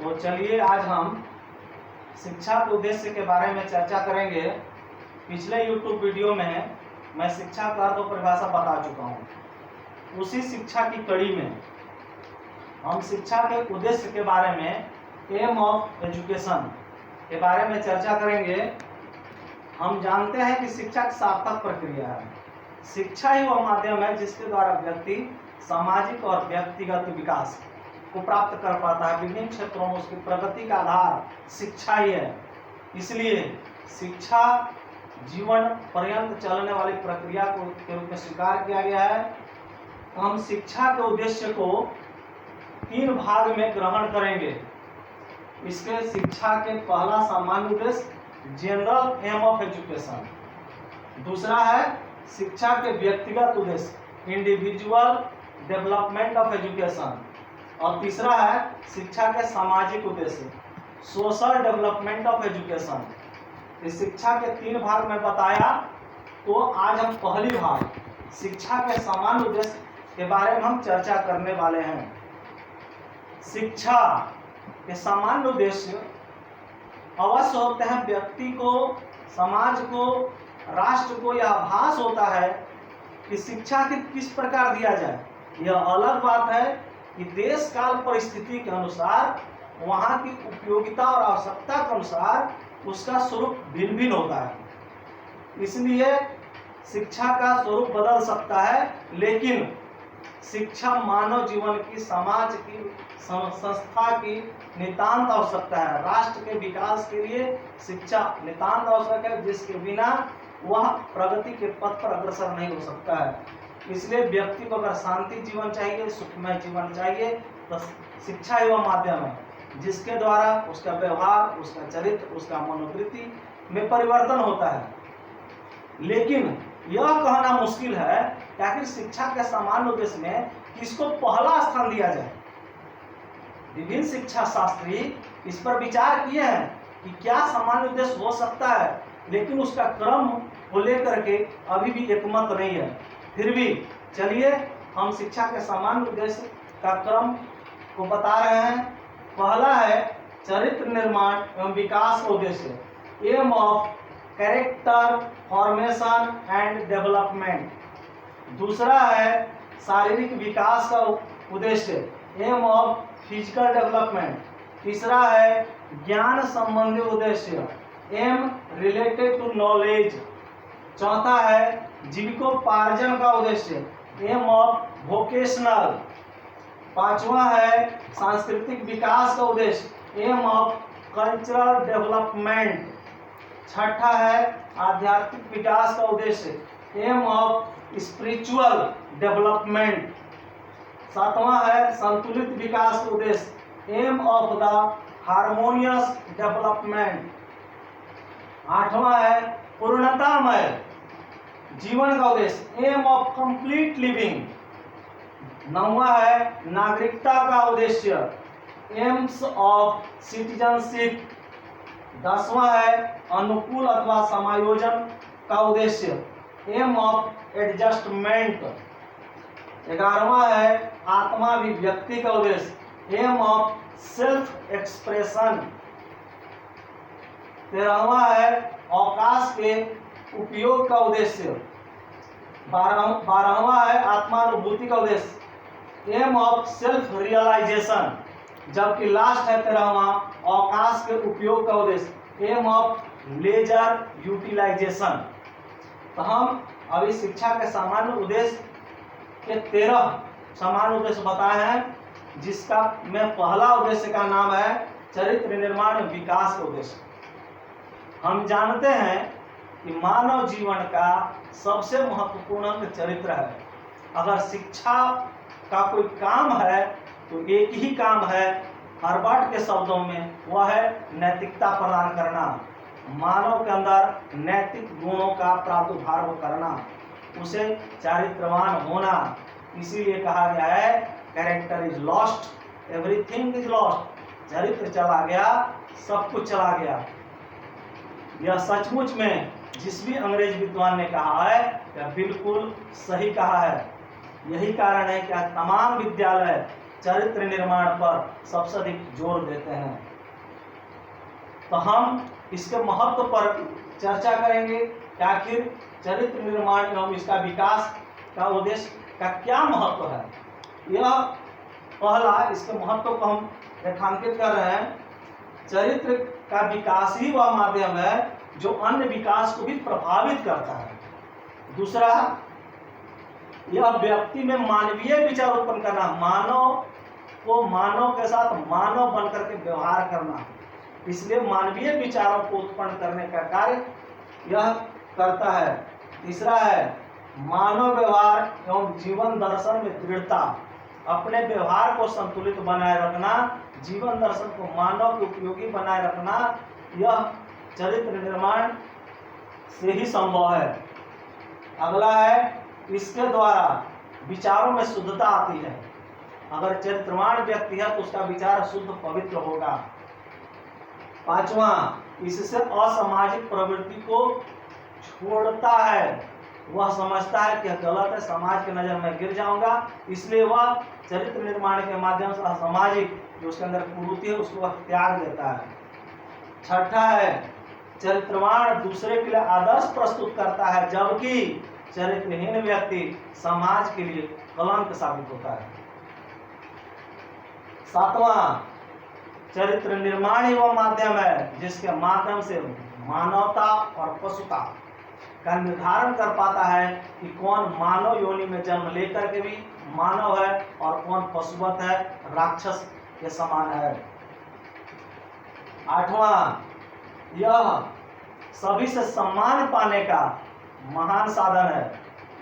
तो चलिए आज हम शिक्षा के उद्देश्य के बारे में चर्चा करेंगे। पिछले YouTube वीडियो में मैं शिक्षा का अर्थ और परिभाषा बता चुका हूँ। उसी शिक्षा की कड़ी में हम शिक्षा के उद्देश्य के बारे में एम ऑफ एजुकेशन के बारे में चर्चा करेंगे। हम जानते हैं कि शिक्षा एक सार्थक प्रक्रिया है। शिक्षा ही वह माध्यम है जिसके द्वारा व्यक्ति सामाजिक और व्यक्तिगत विकास को प्राप्त कर पाता है। विभिन्न क्षेत्रों में उसकी प्रगति का आधार शिक्षा ही है। इसलिए शिक्षा जीवन पर्यंत चलने वाली प्रक्रिया को के रूप में स्वीकार किया गया है। हम शिक्षा के उद्देश्य को 3 भाग में ग्रहण करेंगे। इसके शिक्षा के पहला सामान्य उद्देश्य जनरल एम ऑफ एजुकेशन, दूसरा है शिक्षा के व्यक्तिगत उद्देश्य इंडिविजुअल डेवलपमेंट ऑफ एजुकेशन, और तीसरा है शिक्षा के सामाजिक उद्देश्य सोशल डेवलपमेंट ऑफ एजुकेशन। इस शिक्षा के 3 भाग में बताया। तो आज हम पहली भाग शिक्षा के सामान्य उद्देश्य के बारे में हम चर्चा करने वाले हैं। शिक्षा के सामान्य उद्देश्य अवश्य होते हैं व्यक्ति को, समाज को, राष्ट्र को यह आभास होता है कि शिक्षा की किस प्रकार दिया जाए। यह अलग बात है कि देश काल परिस्थिति के अनुसार वहाँ की उपयोगिता और आवश्यकता के अनुसार उसका स्वरूप भिन्न भिन्न होता है। इसलिए शिक्षा का स्वरूप बदल सकता है, लेकिन शिक्षा मानव जीवन की, समाज की, संस्था की नितांत आवश्यकता है। राष्ट्र के विकास के लिए शिक्षा नितांत आवश्यक है, जिसके बिना वह प्रगति के पथ पर अग्रसर नहीं हो सकता है। इसलिए व्यक्ति को अगर शांति जीवन चाहिए, सुखमय जीवन चाहिए, तो शिक्षा ही वह माध्यम है जिसके द्वारा उसका व्यवहार, उसका चरित्र, उसका मनोवृत्ति में परिवर्तन होता है। लेकिन यह कहना मुश्किल है कि आखिर शिक्षा के सामान्य उद्देश्य में किसको पहला स्थान दिया जाए। विभिन्न शिक्षा शास्त्री इस पर विचार किए हैं कि क्या सामान्य उद्देश्य हो सकता है, लेकिन उसका क्रम को लेकर के अभी भी एकमत नहीं है। फिर भी चलिए हम शिक्षा के सामान्य उद्देश्य का क्रम को बता रहे हैं। पहला है चरित्र निर्माण एवं विकास का उद्देश्य, aim of character formation and development. दूसरा है शारीरिक विकास का उद्देश्य, एम ऑफ फिजिकल डेवलपमेंट। तीसरा है ज्ञान संबंधी उद्देश्य, एम रिलेटेड टू नॉलेज। चौथा है जीविकोपार्जन का उद्देश्य, एम ऑफ वोकेशनल। पांचवा है सांस्कृतिक विकास का उद्देश्य, एम ऑफ कल्चरल डेवलपमेंट। छठा है आध्यात्मिक विकास का उद्देश्य, एम ऑफ स्पिरिचुअल डेवलपमेंट। सातवां है संतुलित विकास का उद्देश्य, aim of the harmonious development. आठवां है पूर्णतामय जीवन का उद्देश्य, एम ऑफ कंप्लीट लिविंग। नौवां है नागरिकता का उद्देश्य, एम्स ऑफ सिटीजनशिप। 10वां है अनुकूल अथवा समायोजन का उद्देश्य, एम ऑफ एडजस्टमेंट। 11वां है आत्मा अभिव्यक्ति का उद्देश्य, एम ऑफ सेल्फ एक्सप्रेशन। 13वां है अवकाश के उपयोग का उद्देश्य। 12वां है आत्मानुभूति का उद्देश्य, एम ऑफ सेल्फ रियलाइजेशन। जबकि लास्ट है 13वां अवकाश के उपयोग का उद्देश्य, एम ऑफ लेजर यूटिलाइजेशन। तो हम अभी शिक्षा के सामान्य उद्देश्य के 13 सामान्य उद्देश्य बताए हैं, जिसका में पहला उद्देश्य का नाम है चरित्र निर्माण विकास का उद्देश्य। हम जानते हैं कि मानव जीवन का सबसे महत्वपूर्ण अंग चरित्र है। अगर शिक्षा का कोई काम है तो एक ही काम है, हार्वर्ड के शब्दों में, वह है नैतिकता प्रदान करना, मानव के अंदर नैतिक गुणों का प्रादुर्भाव करना, उसे चारित्रवान होना। इसीलिए कहा गया है character is lost everything is lost. चरित्र चला गया, सब कुछ चला गया। यह सचमुच में जिस भी अंग्रेज विद्वान ने कहा है यह बिल्कुल सही कहा है। यही कारण है कि तमाम विद्यालय चरित्र निर्माण पर सबसे अधिक जोर देते हैं। तो हम इसके महत्व पर चर्चा करेंगे कि आखिर चरित्र निर्माण एवं इसका विकास का उद्देश्य का क्या महत्व है। यह पहला इसके महत्व को हम रेखांकित कर रहे हैं। चरित्र का विकास ही वह माध्यम है जो अन्य विकास को भी प्रभावित करता है। दूसरा, यह व्यक्ति में मानवीय विचार उत्पन्न करना, मानव को मानव के साथ मानव बनकर के व्यवहार करना, इसलिए मानवीय विचारों को उत्पन्न करने का कार्य यह करता है। तीसरा है मानव व्यवहार एवं जीवन दर्शन में दृढ़ता, अपने व्यवहार को संतुलित बनाए रखना, जीवन दर्शन को मानव के उपयोगी बनाए रखना, यह चरित्र निर्माण से ही संभव है। अगला है इसके द्वारा विचारों में शुद्धता आती है। अगर चरित्रवान व्यक्ति है तो उसका विचार शुद्ध पवित्र होगा। पांचवा, इससे असामाजिक प्रवृत्ति को छोड़ता है। वह समझता है कि गलत है, समाज के नजर में गिर जाऊंगा, इसलिए वह चरित्र निर्माण के माध्यम से असामाजिक जो उसके अंदर कुरीति है उसको वह त्याग देता है। छठा है चरित्रवान दूसरे के लिए आदर्श प्रस्तुत करता है, जबकि चरित्रहीन व्यक्ति समाज के लिए कलंक साबित होता है। सातवां, चरित्र निर्माण ही वह माध्यम है जिसके माध्यम से मानवता और पशुता का निर्धारण कर पाता है कि कौन मानव योनि में जन्म लेकर के भी मानव है और कौन पशुवत है, राक्षस के समान है। आठवां, यह सभी से सम्मान पाने का महान साधन है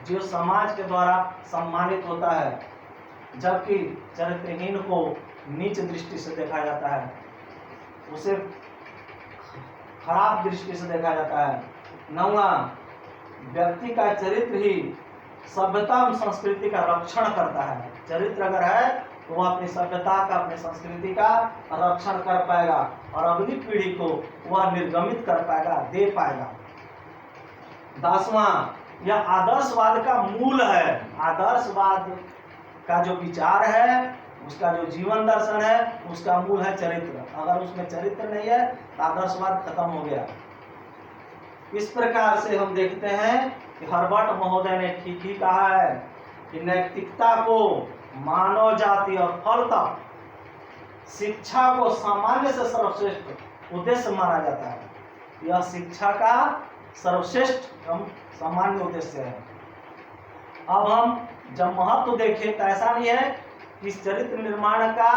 जो समाज के द्वारा सम्मानित होता है, जबकि चरित्रहीन को नीच दृष्टि से देखा जाता है, उसे खराब दृष्टि से देखा जाता है। नौवां, व्यक्ति का चरित्र ही सभ्यता और संस्कृति का रक्षण करता है। चरित्र अगर है तो वह अपनी सभ्यता का, अपनी संस्कृति का रक्षण कर पाएगा और अगली पीढ़ी को वह निर्गमित कर पाएगा, दे पाएगा। 10वां, यह आदर्शवाद का मूल है। आदर्शवाद का जो विचार है, उसका जो जीवन दर्शन है, उसका मूल है चरित्र। अगर उसमें चरित्र नहीं है तो आदर्शवाद खत्म हो गया। इस प्रकार से हम देखते हैं कि हर्बर्ट महोदय ने ठीक ही कहा है कि नैतिकता को मानव जाति और फलतः शिक्षा को सामान्य से सर्वश्रेष्ठ उद्देश्य माना जाता है। यह शिक्षा का सर्वश्रेष्ठ एवं सामान्य उद्देश्य है। अब हम जब महत्व देखें तो ऐसा नहीं है कि इस चरित्र निर्माण का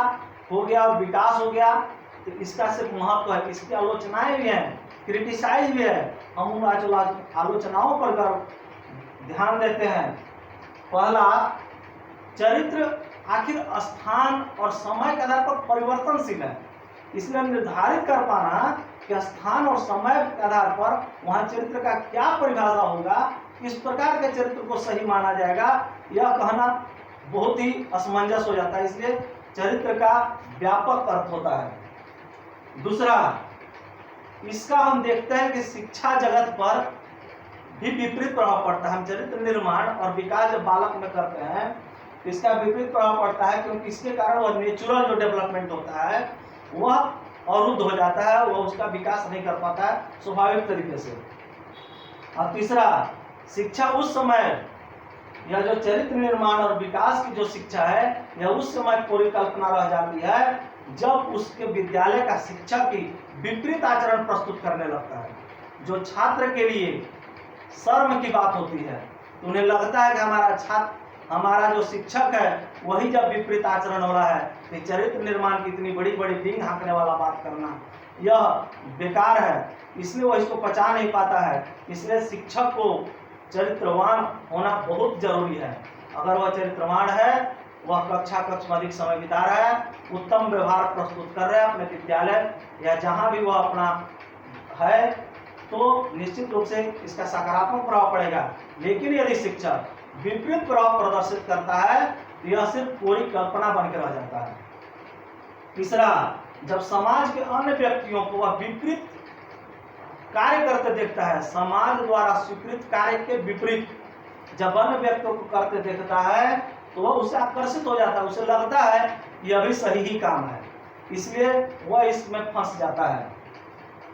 हो गया और विकास हो गया तो इसका सिर्फ महत्व है, इसकी आलोचनाएं भी हैं, क्रिटिसाइज भी है। हम उन आलोचनाओं पर ध्यान देते हैं। पहला, चरित्र आखिर स्थान और समय के आधार पर परिवर्तनशील है, इसलिए निर्धारित कर पाना कि स्थान और समय के आधार पर वहाँ चरित्र का क्या परिभाषा होगा, किस प्रकार के चरित्र को सही माना जाएगा, यह कहना बहुत ही असमंजस हो जाता है। इसलिए चरित्र का व्यापक अर्थ होता है। दूसरा, इसका हम देखते हैं कि शिक्षा जगत पर भी विपरीत प्रभाव पड़ता है। हम चरित्र निर्माण और विकास जब बालक में करते हैं तो इसका विपरीत प्रभाव पड़ता है, क्योंकि इसके कारण वह नेचुरल जो डेवलपमेंट होता है वह अवरुद्ध हो जाता है, वह उसका विकास नहीं कर पाता है स्वाभाविक तरीके से। और तीसरा, शिक्षा उस समय, यह जो चरित्र निर्माण और विकास की जो शिक्षा है, यह उस समय परिकल्पना रह जाती है जब उसके विद्यालय का शिक्षक ही विपरीत आचरण प्रस्तुत करने लगता है। जो छात्र के लिए शर्म की बात होती है तो उन्हें लगता है कि हमारा जो शिक्षक है वही जब विपरीत आचरण हो रहा है तो चरित्र निर्माण की इतनी बड़ी बड़ी डींग हाँकने वाला बात करना यह बेकार है, इसलिए वह इसको पचा नहीं पाता है। इसलिए शिक्षक को चरित्रवान होना बहुत जरूरी है। अगर वह चरित्रवान है, वह कक्ष में अधिक समय बिता रहा है, उत्तम व्यवहार प्रस्तुत कर रहा है अपने विद्यालय या जहाँ भी वह अपना है, तो निश्चित रूप से इसका सकारात्मक प्रभाव पड़ेगा। लेकिन यदि शिक्षक विपरीत प्रभाव प्रदर्शित करता है तो यह सिर्फ पूरी कल्पना बनकर रह जाता है। तीसरा, जब समाज के अन्य व्यक्तियों को वह विपरीत कार्य करते देखता है, समाज द्वारा स्वीकृत कार्य के विपरीत जब अन्य व्यक्तियों को करते देखता है तो वह उससे आकर्षित हो जाता है। उसे लगता है यह भी सही ही काम है, इसलिए वह इसमें फंस जाता है।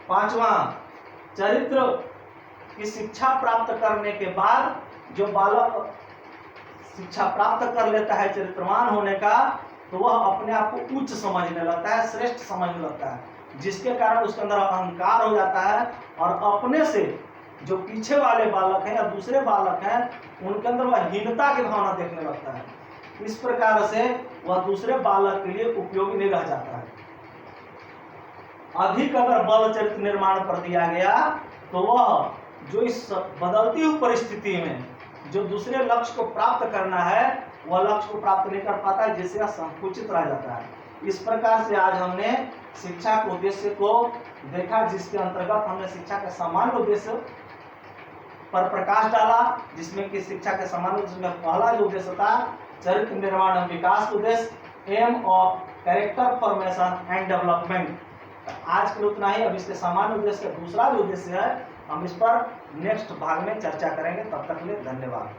पांचवा, चरित्र की शिक्षा प्राप्त करने के बाद जो बालक शिक्षा प्राप्त कर लेता है चरित्रवान होने का, तो वह अपने आप को उच्च समझने लगता है, श्रेष्ठ समझने लगता है, जिसके कारण उसके अंदर अहंकार हो जाता है और अपने से जो पीछे वाले बालक हैं या दूसरे बालक हैं उनके अंदर वह हीनता की भावना देखने लगता है। इस प्रकार से वह दूसरे बालक के लिए उपयोगी नहीं रह जाता है। अधिक अगर बल चरित्र निर्माण पर दिया गया तो वह जो इस बदलती हुई परिस्थिति में जो दूसरे लक्ष्य को प्राप्त करना है वह लक्ष्य को प्राप्त नहीं कर पाता है, जिससे संकुचित रह जाता है। इस प्रकार से आज हमने शिक्षा के उद्देश्य को देखा, जिसके अंतर्गत हमने शिक्षा के सामान्य उद्देश्य पर प्रकाश डाला, जिसमें कि शिक्षा के सामान्य उद्देश्य में पहला जो उद्देश्य था चरित्र निर्माण एवं विकास उद्देश्य, aim of character formation and development. आज के लिए उतना ही। अब इसके सामान्य उद्देश्य का दूसरा जो उद्देश्य है हम इस पर नेक्स्ट भाग में चर्चा करेंगे। तब तक के लिए धन्यवाद।